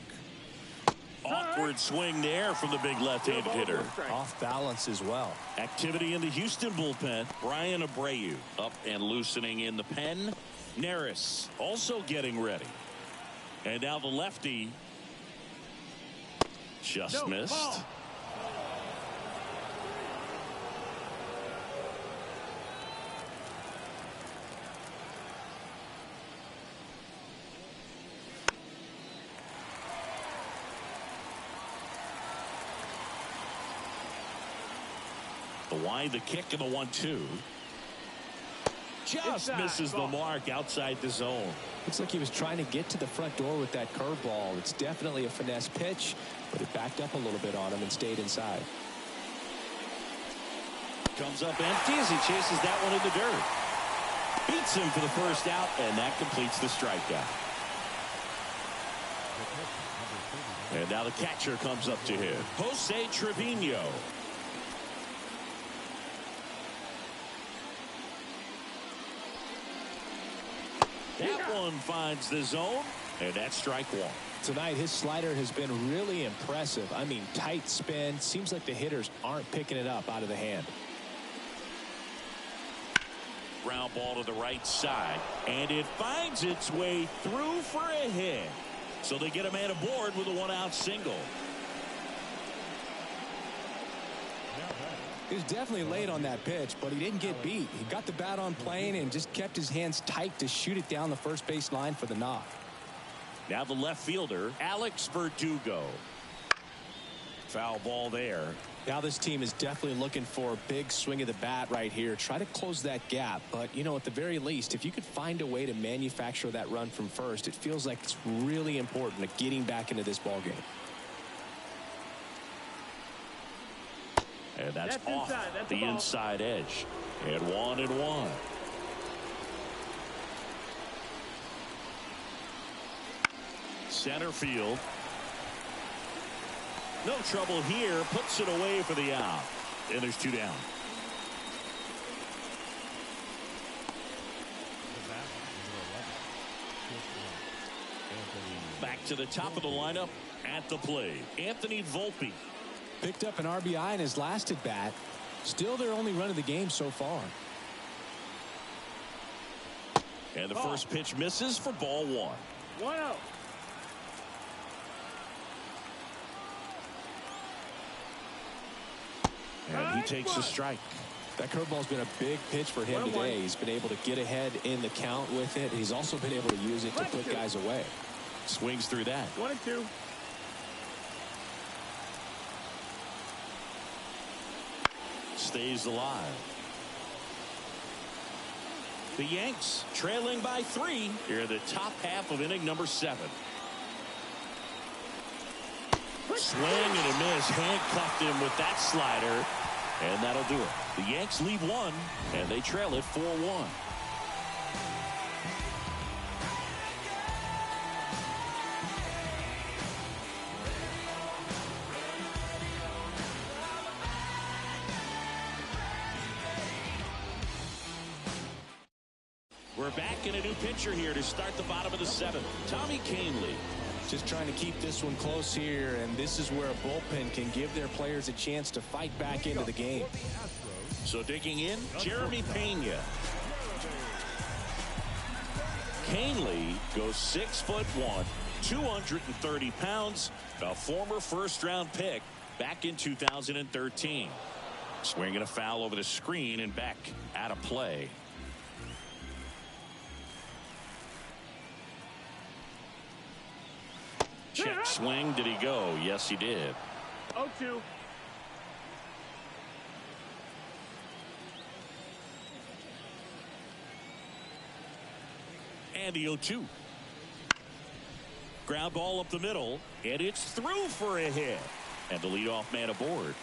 Awkward swing there from the big left-handed hitter. Off balance as well. Activity in the Houston bullpen. Brian Abreu up and loosening in the pen. Neris also getting ready. And now the lefty just missed. Ball. The wide, the kick, and the 1-2. Just misses the mark outside the zone. Looks like he was trying to get to the front door with that curveball. It's definitely a finesse pitch, but it backed up a little bit on him and stayed inside. Comes up empty as he chases that one in the dirt. Beats him for the first out, and that completes the strikeout. And now the catcher comes up to him. Jose Trevino. That one finds the zone, and that's strike 1. Tonight, his slider has been really impressive. I mean, tight spin. Seems like the hitters aren't picking it up out of the hand. Ground ball to the right side, and it finds its way through for a hit. So they get a man aboard with a 1-out single. He was definitely late on that pitch, but he didn't get beat. He got the bat on plane and just kept his hands tight to shoot it down the first base line for the knock. Now the left fielder, Alex Verdugo. Foul ball there. Now this team is definitely looking for a big swing of the bat right here. Try to close that gap, but you know, at the very least, if you could find a way to manufacture that run from first, it feels like it's really important to getting back into this ball game. And that's off the inside edge. And 1-1. Center field. No trouble here. Puts it away for the out. And there's 2 down. Back to the top of the lineup at the plate. Anthony Volpe. Picked up an RBI in his last at bat. Still their only run of the game so far. And the first pitch misses for ball 1. 1-0. And he takes a strike. That curveball's been a big pitch for him today. He's been able to get ahead in the count with it. He's also been able to use it to put guys away. Swings through that. 1-2. Stays alive. The Yanks trailing by 3 here in the top half of inning number 7. Swing and a miss. Handcuffed him with that slider. And that'll do it. The Yanks lead one, and they trail it 4-1. We're back in a new pitcher here to start the bottom of the seventh. Tommy Kahnle. Just trying to keep this one close here, and this is where a bullpen can give their players a chance to fight back into the game. So digging in, Jeremy Pena. Kahnle goes 6'1", 230 pounds, a former first-round pick back in 2013. Swinging a foul over the screen and back out of play. Check swing. Did he go? Yes, he did. 0-2. And the 0-2. Ground ball up the middle, and it's through for a hit. And the leadoff man aboard.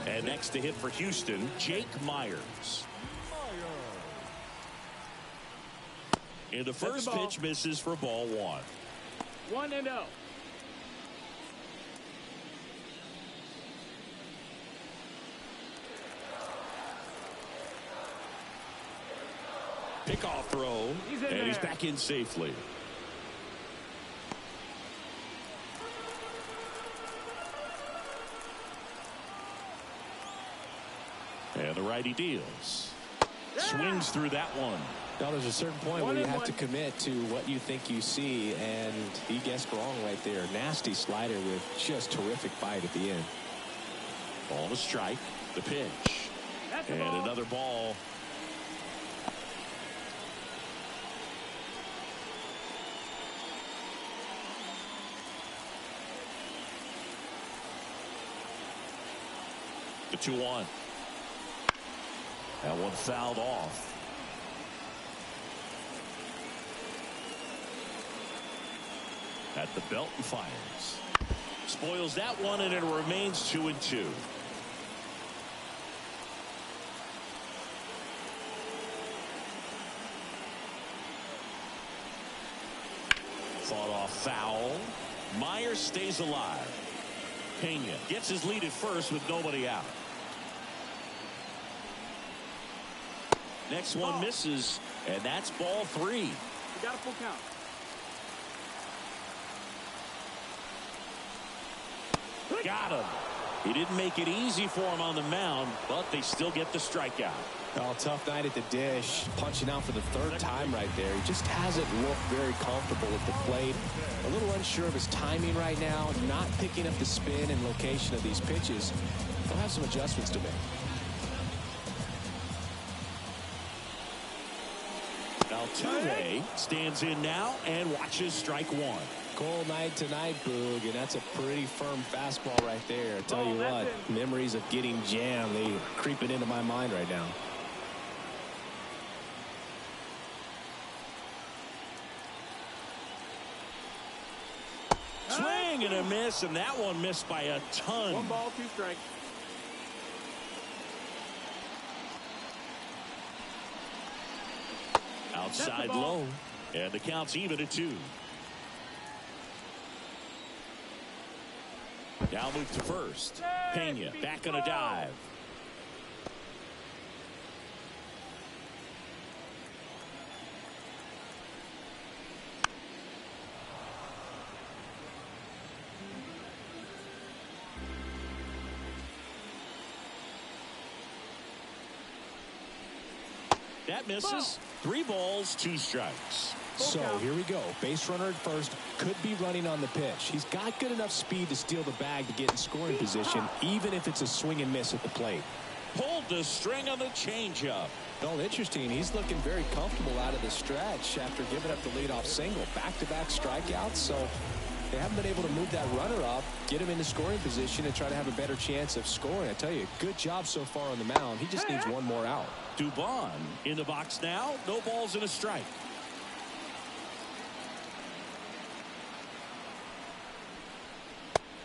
And next to hit for Houston, Jake Myers. And the first pitch misses for ball one. 1-0. Pickoff throw, and he's back in safely. And the righty deals. Swings through that one. Now, there's a certain point where you have to commit to what you think you see, and he guessed wrong right there. Nasty slider with just terrific bite at the end. Ball to strike. The pitch. And another ball. The 2-1. That one fouled off. At the belt and fires. Spoils that one, and it remains 2-2. Fought off foul. Myers stays alive. Pena gets his lead at first with nobody out. Next one misses, and that's ball three. We got a full count. Got him. He didn't make it easy for him on the mound, but they still get the strikeout. Oh, tough night at the dish. Punching out for the third time right there. He just hasn't looked very comfortable at the plate. A little unsure of his timing right now. Not picking up the spin and location of these pitches. He'll have some adjustments to make. Altuve stands in now and watches strike one. Cold night tonight, Boog, and that's a pretty firm fastball right there. I tell you what, memories of getting jammed, they creeping into my mind right now. Swing and a miss, and that one missed by a ton. 1 ball, 2 strikes. Outside low, and the count's even at 2. Now move to first. Pena back on a dive. That misses. 3 balls, 2 strikes. So here we go. Base runner at first. Could be running on the pitch. He's got good enough speed to steal the bag to get in scoring position, even if it's a swing and miss at the plate. Pulled the string on the changeup. Well, interesting. He's looking very comfortable out of the stretch after giving up the leadoff single. Back-to-back strikeouts. So they haven't been able to move that runner up, get him into scoring position, and try to have a better chance of scoring. I tell you, good job so far on the mound. He just needs one more out. Dubon in the box now. No balls and a strike.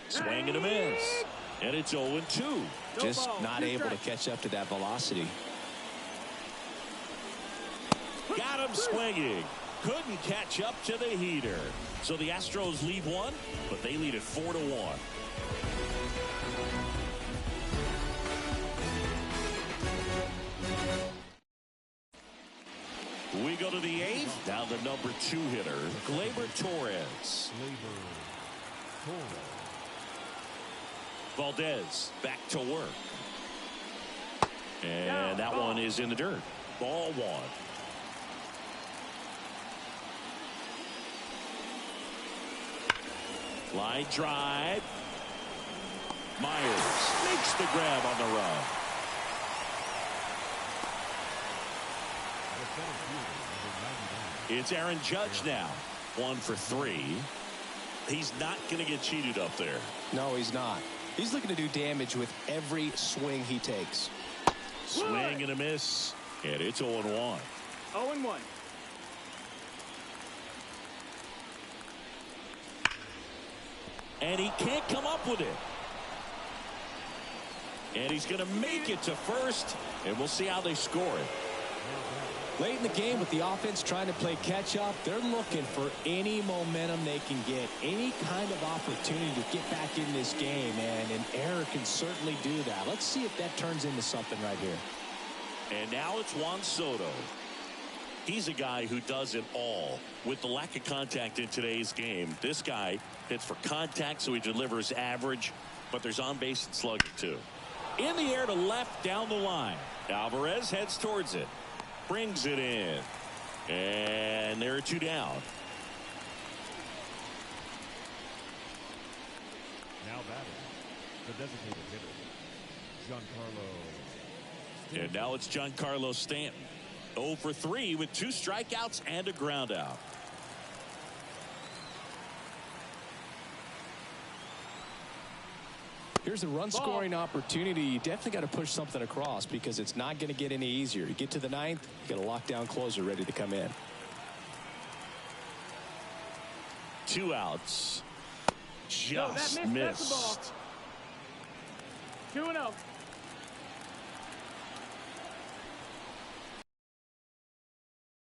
Swing and a miss. And it's 0-2. Just not able to catch up to that velocity. Got him swinging. Couldn't catch up to the heater. So the Astros lead one, but they lead it 4-1. We go to the eighth. Now the number 2 hitter, Gleyber Torres. Valdez back to work. And that one is in the dirt. Ball 1. Line drive. Myers makes the grab on the run. It's Aaron Judge now. 1 for 3. He's not going to get cheated up there. No, he's not. He's looking to do damage with every swing he takes. Swing and a miss. And it's 0-1. 0-1. And he can't come up with it. And he's going to make it to first. And we'll see how they score it. Late in the game with the offense trying to play catch up, they're looking for any momentum they can get, any kind of opportunity to get back in this game, and an error can certainly do that. Let's see if that turns into something right here. And now it's Juan Soto. He's a guy who does it all. With the lack of contact in today's game, this guy hits for contact, so he delivers average, but there's on base and slugging too. In the air to left down the line. Alvarez heads towards it. Brings it in. And there are 2 down. Now batting, the designated hitter, Giancarlo. And now it's Giancarlo Stanton. 0 for 3 with 2 strikeouts and a ground out. Here's a run scoring opportunity. You definitely got to push something across because it's not going to get any easier. You get to the 9th, you got a lockdown closer ready to come in. 2 outs. Just missed. 2-0.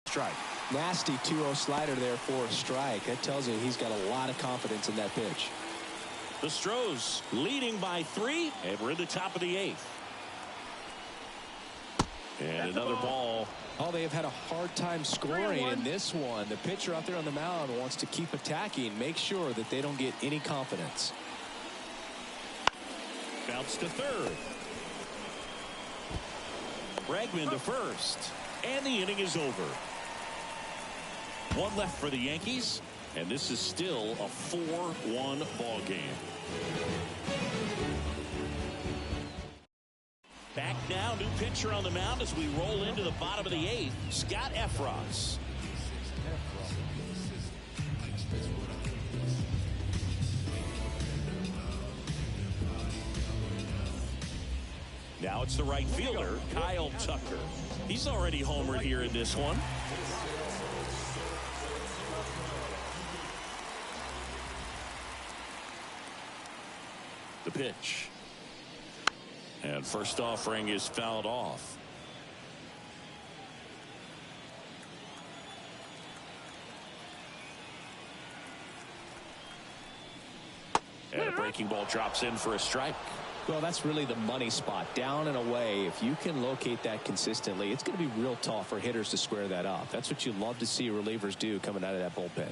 Strike. Nasty 2-0 slider there for a strike. That tells you he's got a lot of confidence in that pitch. The Stros leading by 3, and we're in the top of the 8th. And another ball. Oh, they have had a hard time scoring in this one. The pitcher out there on the mound wants to keep attacking, make sure that they don't get any confidence. Bounce to third. Bregman to first. And the inning is over. 1 left for the Yankees. And this is still a 4-1 ball game. Back now, new pitcher on the mound as we roll into the bottom of the 8th, Scott Efros. Now it's the right fielder, Kyle Tucker. He's already homered here in this one. The pitch. And first offering is fouled off. And a breaking ball drops in for a strike. Well, that's really the money spot, down and away. If you can locate that consistently, it's going to be real tough for hitters to square that up. That's what you love to see relievers do coming out of that bullpen.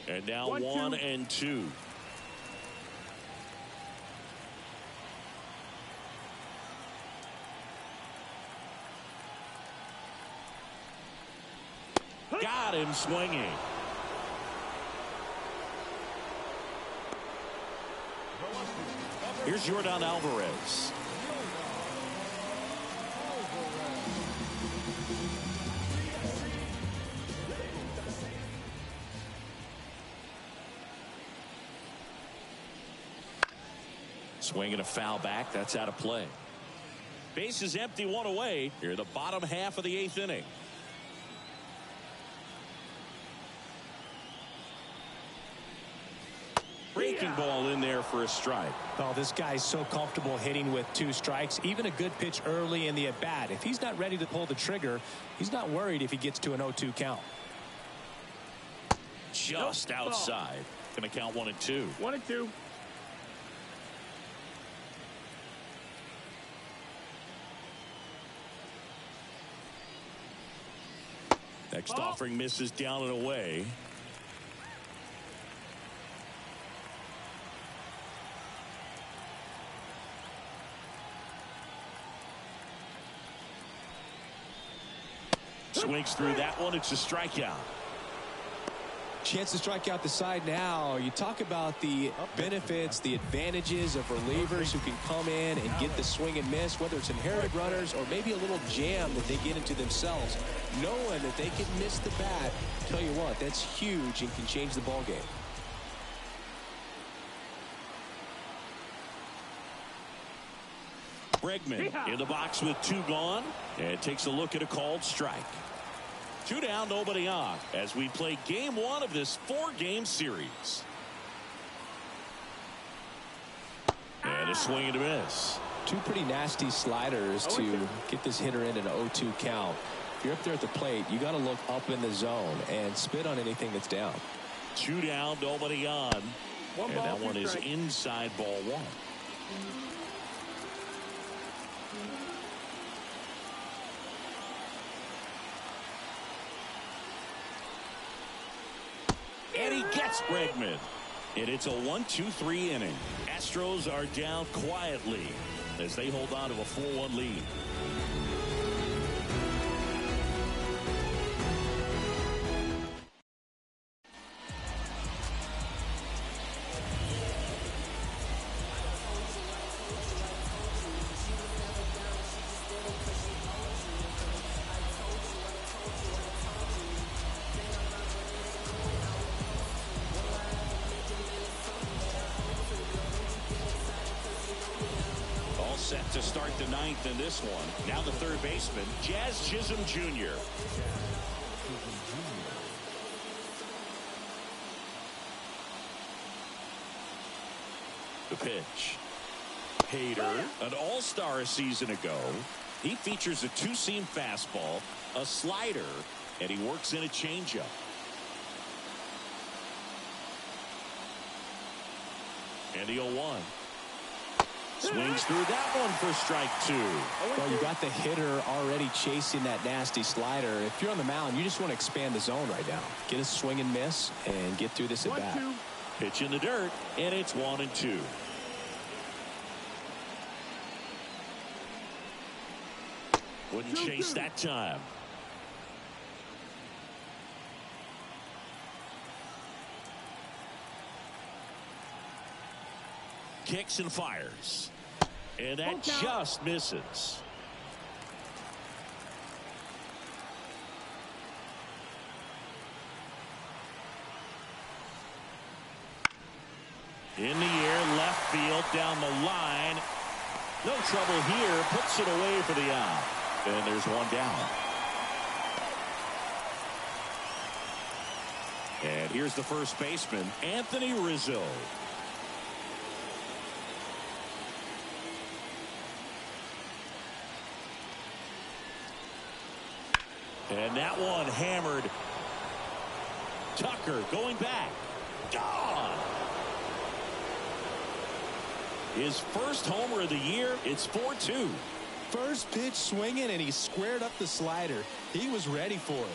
And now 1 and 2. Got him swinging. Here's Yordan Alvarez. Swinging a foul back. That's out of play. Base is empty, 1 away. Here in the bottom half of the 8th inning. breaking ball in there for a strike. Oh, this guy's so comfortable hitting with 2 strikes. Even a good pitch early in the at-bat. If he's not ready to pull the trigger, he's not worried if he gets to an 0-2 count. Just outside. Going to count 1 and 2. 1 and 2. Next offering misses down and away. Swings through that one. It's a strikeout. Chance to strike out the side now. You talk about the benefits, the advantages of relievers who can come in and get the swing and miss, whether it's inherited runners or maybe a little jam that they get into themselves. Knowing that they can miss the bat, tell you what, that's huge and can change the ball game. Bregman in the box with 2 gone, and takes a look at a called strike. 2 down, nobody on, as we play game 1 of this 4-game series. And a swing and a miss. 2 pretty nasty sliders to get this hitter in an 0-2 count. If you're up there at the plate, you got to look up in the zone and spit on anything that's down. 2 down, nobody on. And that one is inside ball 1. And he gets Bregman. And it's a 1-2-3 inning. Astros are down quietly as they hold on to a 4-1 lead. Set to start the 9th in this one. Now the 3rd baseman, Jazz Chisholm Jr. The pitch. Hader, an all-star a season ago. He features a 2-seam fastball, a slider, and he works in a changeup. And the 0-1. Swings through that one for strike 2. Well, you got the hitter already chasing that nasty slider. If you're on the mound, you just want to expand the zone right now. Get a swing and miss and get through this at bat. Pitch in the dirt, and it's 1 and 2. Wouldn't chase that time. Kicks and fires. And that just misses. In the air, left field, down the line. No trouble here. Puts it away for the out. And there's 1 down. And here's the first baseman, Anthony Rizzo. And that one hammered. Tucker going back. Gone. His first homer of the year. It's 4-2. First pitch swinging, and he squared up the slider. He was ready for it.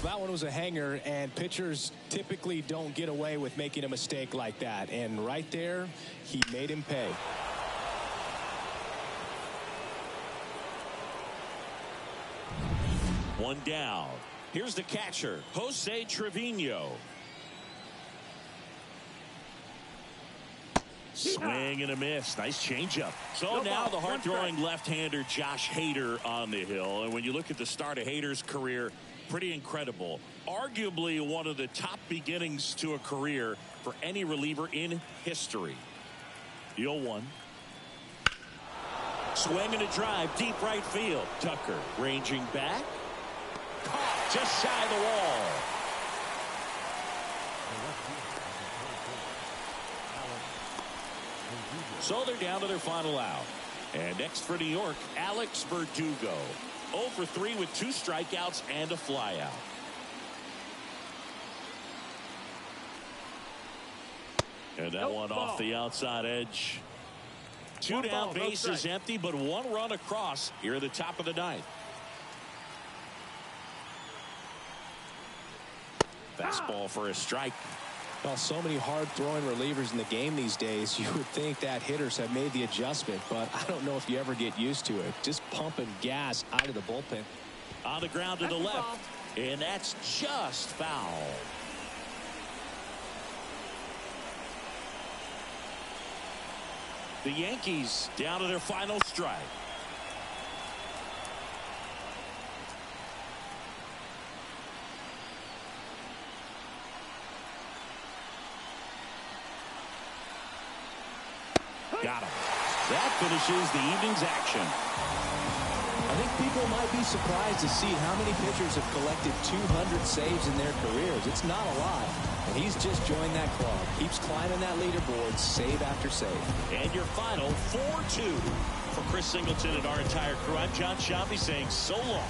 That one was a hanger, and pitchers typically don't get away with making a mistake like that. And right there, he made him pay. One down. Here's the catcher, Jose Trevino. Swing and a miss. Nice changeup. So now the hard-throwing left-hander Josh Hader on the hill. And when you look at the start of Hader's career, pretty incredible. Arguably one of the top beginnings to a career for any reliever in history. The 0-1. Swing and a drive, deep right field. Tucker ranging back. Caught just shy of the wall. So they're down to their final out. And next for New York, Alex Verdugo. 0 for 3 with 2 strikeouts and a flyout. And that one off the outside edge. 2 down, bases empty, but 1 run across here at the top of the 9th. Fastball for a strike. Well, so many hard-throwing relievers in the game these days, you would think that hitters have made the adjustment, but I don't know if you ever get used to it. Just pumping gas out of the bullpen. On the ground to the left, and that's just foul. The Yankees down to their final strike. Got him. That finishes the evening's action. I think people might be surprised to see how many pitchers have collected 200 saves in their careers. It's not a lot. And he's just joined that club. Keeps climbing that leaderboard, save after save. And your final 4-2. For Chris Singleton and our entire crew, I'm John Shambi saying so long.